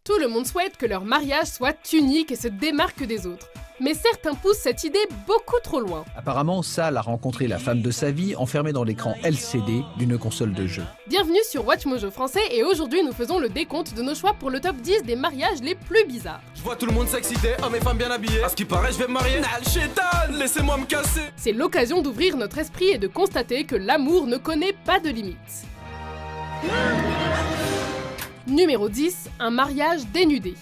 Tout le monde souhaite que leur mariage soit unique et se démarque des autres. Mais certains poussent cette idée beaucoup trop loin. Apparemment, Sal a rencontré la femme de sa vie enfermée dans l'écran LCD d'une console de jeu. Bienvenue sur WatchMojo français et aujourd'hui nous faisons le décompte de nos choix pour le top 10 des mariages les plus bizarres. Je vois tout le monde s'exciter, hommes et femmes bien habillés. À ce qui paraît, je vais me marier. Nal Chétan, laissez-moi me casser. C'est l'occasion d'ouvrir notre esprit et de constater que l'amour ne connaît pas de limites. Numéro 10, un mariage dénudé.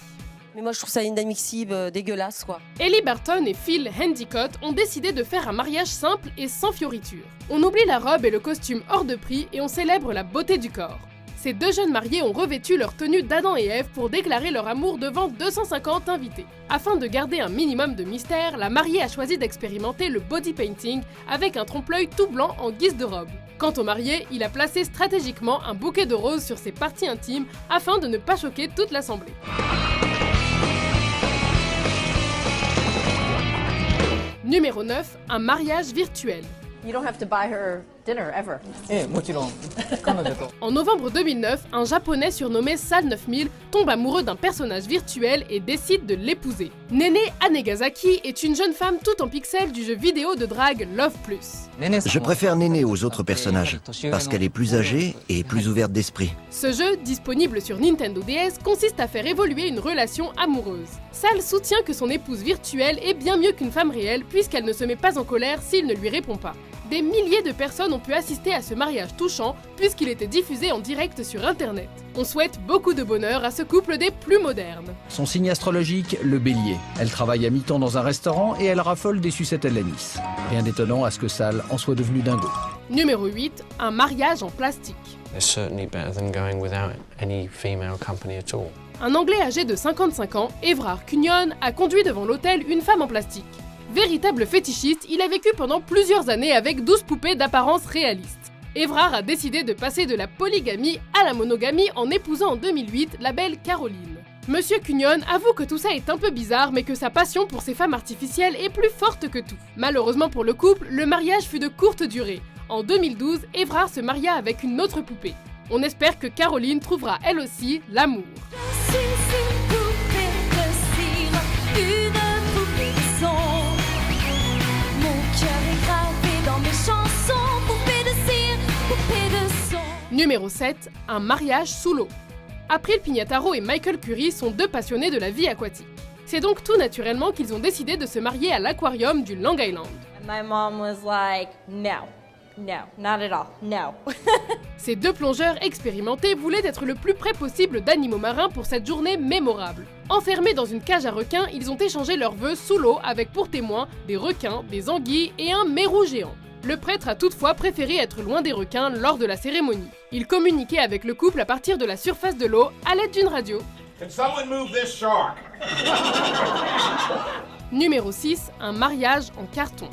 Mais moi je trouve ça inadmissible, dégueulasse quoi. Ellie Burton et Phil Endicott ont décidé de faire un mariage simple et sans fioritures. On oublie la robe et le costume hors de prix et on célèbre la beauté du corps. Ces deux jeunes mariés ont revêtu leur tenue d'Adam et Ève pour déclarer leur amour devant 250 invités. Afin de garder un minimum de mystère, la mariée a choisi d'expérimenter le body painting avec un trompe-l'œil tout blanc en guise de robe. Quant au marié, il a placé stratégiquement un bouquet de roses sur ses parties intimes afin de ne pas choquer toute l'assemblée. Numéro 9, un mariage virtuel. You don't have to buy her dinner ever. En novembre 2009, un japonais surnommé Sal 9000 tombe amoureux d'un personnage virtuel et décide de l'épouser. Nene Hanegasaki est une jeune femme toute en pixels du jeu vidéo de drague Love Plus. Je préfère Néné aux autres personnages, parce qu'elle est plus âgée et plus ouverte d'esprit. Ce jeu, disponible sur Nintendo DS, consiste à faire évoluer une relation amoureuse. Sal soutient que son épouse virtuelle est bien mieux qu'une femme réelle puisqu'elle ne se met pas en colère s'il ne lui répond pas. Des milliers de personnes ont pu assister à ce mariage touchant puisqu'il était diffusé en direct sur internet. On souhaite beaucoup de bonheur à ce couple des plus modernes. Son signe astrologique, le bélier. Elle travaille à mi-temps dans un restaurant et elle raffole des sucettes à l'anis. Rien d'étonnant à ce que Sal en soit devenu dingo. Numéro 8, un mariage en plastique. It's certainly better than going without any female company at all. Un Anglais âgé de 55 ans, Evrard Cunyon, a conduit devant l'hôtel une femme en plastique. Véritable fétichiste, il a vécu pendant plusieurs années avec 12 poupées d'apparence réaliste. Evrard a décidé de passer de la polygamie à la monogamie en épousant en 2008 la belle Caroline. Monsieur Cunyon avoue que tout ça est un peu bizarre mais que sa passion pour ces femmes artificielles est plus forte que tout. Malheureusement pour le couple, le mariage fut de courte durée. En 2012, Evrard se maria avec une autre poupée. On espère que Caroline trouvera elle aussi l'amour. Numéro 7, un mariage sous l'eau. April Pignataro et Michael Curry sont deux passionnés de la vie aquatique. C'est donc tout naturellement qu'ils ont décidé de se marier à l'aquarium du Long Island. My mom was like, no, not at all, no. Ces deux plongeurs expérimentés voulaient être le plus près possible d'animaux marins pour cette journée mémorable. Enfermés dans une cage à requins, ils ont échangé leurs vœux sous l'eau avec pour témoins des requins, des anguilles et un mérou géant. Le prêtre a toutefois préféré être loin des requins lors de la cérémonie. Il communiquait avec le couple à partir de la surface de l'eau à l'aide d'une radio. Can someone move this shark? Numéro 6, un mariage en carton.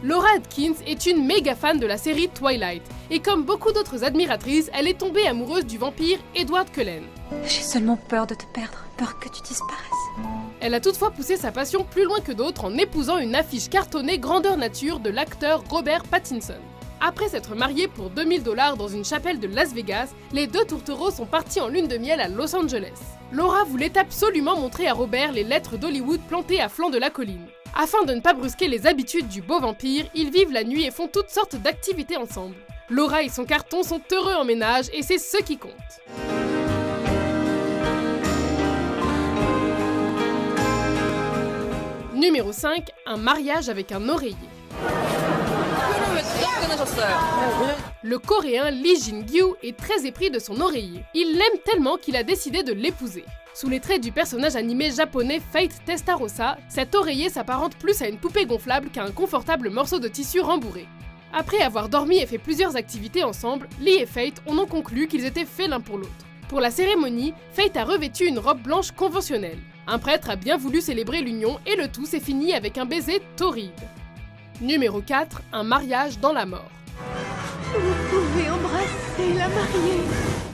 Laura Atkins est une méga fan de la série Twilight, et comme beaucoup d'autres admiratrices, elle est tombée amoureuse du vampire Edward Cullen. J'ai seulement peur de te perdre, peur que tu disparaisses. Elle a toutefois poussé sa passion plus loin que d'autres en épousant une affiche cartonnée grandeur nature de l'acteur Robert Pattinson. Après s'être mariés pour $2000 dans une chapelle de Las Vegas, les deux tourtereaux sont partis en lune de miel à Los Angeles. Laura voulait absolument montrer à Robert les lettres d'Hollywood plantées à flanc de la colline. Afin de ne pas brusquer les habitudes du beau vampire, ils vivent la nuit et font toutes sortes d'activités ensemble. Laura et son carton sont heureux en ménage et c'est ce qui compte. Numéro 5, un mariage avec un oreiller. Le coréen Lee Jin-gyu est très épris de son oreiller. Il l'aime tellement qu'il a décidé de l'épouser. Sous les traits du personnage animé japonais Fate Testarossa, cet oreiller s'apparente plus à une poupée gonflable qu'à un confortable morceau de tissu rembourré. Après avoir dormi et fait plusieurs activités ensemble, Lee et Fate en ont conclu qu'ils étaient faits l'un pour l'autre. Pour la cérémonie, Fate a revêtu une robe blanche conventionnelle. Un prêtre a bien voulu célébrer l'union et le tout s'est fini avec un baiser torride. Numéro 4, un mariage dans la mort. Vous pouvez embrasser la mariée.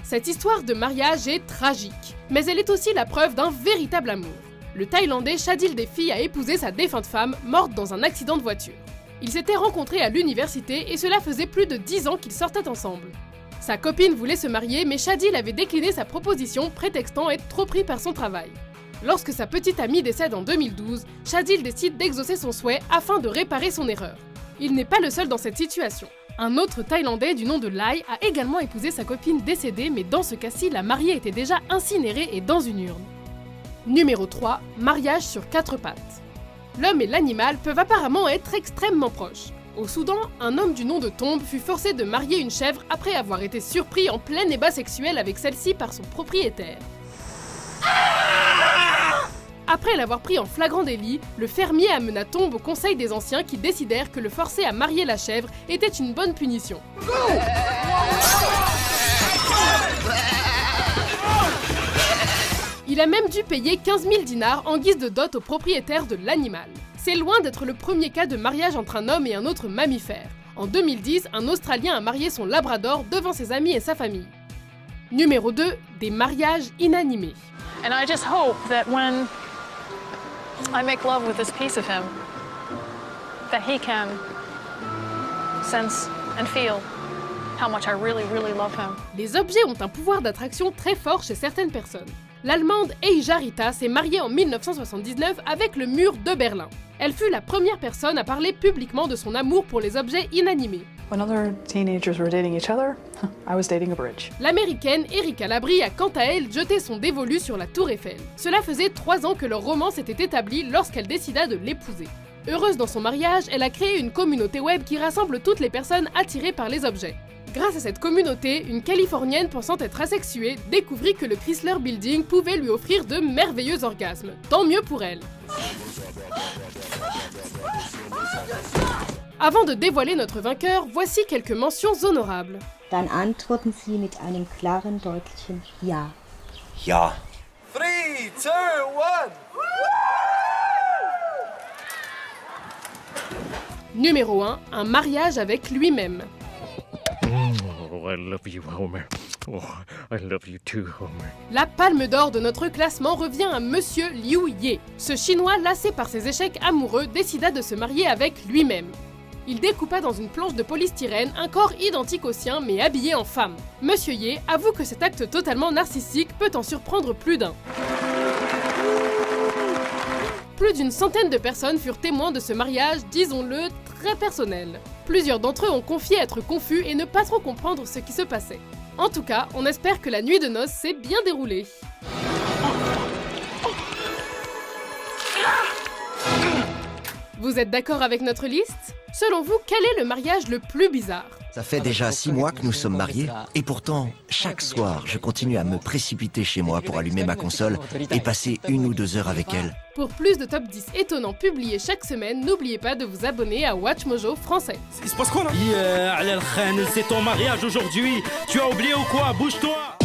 Cette histoire de mariage est tragique, mais elle est aussi la preuve d'un véritable amour. Le Thaïlandais Shadil Defi a épousé sa défunte femme, morte dans un accident de voiture. Ils s'étaient rencontrés à l'université et cela faisait plus de 10 ans qu'ils sortaient ensemble. Sa copine voulait se marier, mais Shadil avait décliné sa proposition, prétextant être trop pris par son travail. Lorsque sa petite amie décède en 2012, Shadil décide d'exaucer son souhait afin de réparer son erreur. Il n'est pas le seul dans cette situation. Un autre Thaïlandais du nom de Lai a également épousé sa copine décédée, mais dans ce cas-ci, la mariée était déjà incinérée et dans une urne. Numéro 3. Mariage sur 4 pattes. L'homme et l'animal peuvent apparemment être extrêmement proches. Au Soudan, un homme du nom de Tombe fut forcé de marier une chèvre après avoir été surpris en plein ébat sexuel avec celle-ci par son propriétaire. Après l'avoir pris en flagrant délit, le fermier amena Tombe au conseil des anciens qui décidèrent que le forcer à marier la chèvre était une bonne punition. Il a même dû payer 15 000 dinars en guise de dot au propriétaire de l'animal. C'est loin d'être le premier cas de mariage entre un homme et un autre mammifère. En 2010, un Australien a marié son labrador devant ses amis et sa famille. Numéro 2. Des mariages inanimés. And I just hope that when I make love with this piece of him, that he can sense and feel how much I really, really love him. Les objets ont un pouvoir d'attraction très fort chez certaines personnes. L'Allemande Eija Rita s'est mariée en 1979 avec le mur de Berlin. Elle fut la première personne à parler publiquement de son amour pour les objets inanimés. When other teenagers were dating each other, I was dating a bridge. L'américaine Erika Labrie a quant à elle jeté son dévolu sur la tour Eiffel. Cela faisait 3 ans que leur romance était établie lorsqu'elle décida de l'épouser. Heureuse dans son mariage, elle a créé une communauté web qui rassemble toutes les personnes attirées par les objets. Grâce à cette communauté, une Californienne pensant être asexuée découvrit que le Chrysler Building pouvait lui offrir de merveilleux orgasmes. Tant mieux pour elle. Avant de dévoiler notre vainqueur, voici quelques mentions honorables. Dann antworten Sie mit einem klaren, deutlichen Ja. Ja. 3, 2, 1. Numéro 1, un mariage avec lui-même. Oh, I love you, Homer. Oh, I love you too, Homer. La palme d'or de notre classement revient à Monsieur Liu Ye. Ce Chinois, lassé par ses échecs amoureux, décida de se marier avec lui-même. Il découpa dans une planche de polystyrène un corps identique au sien mais habillé en femme. Monsieur Ye avoue que cet acte totalement narcissique peut en surprendre plus d'un. Plus d'une centaine de personnes furent témoins de ce mariage, disons-le, très personnel. Plusieurs d'entre eux ont confié être confus et ne pas trop comprendre ce qui se passait. En tout cas, on espère que la nuit de noces s'est bien déroulée. Vous êtes d'accord avec notre liste? Selon vous, quel est le mariage le plus bizarre? Ça fait déjà 6 mois que nous sommes mariés, et pourtant, chaque soir, je continue à me précipiter chez moi pour allumer ma console et passer 1 ou 2 heures avec elle. Pour plus de top 10 étonnants publiés chaque semaine, n'oubliez pas de vous abonner à WatchMojo français. Il se passe quoi là? Yeah, c'est ton mariage aujourd'hui. Tu as oublié ou quoi? Bouge-toi.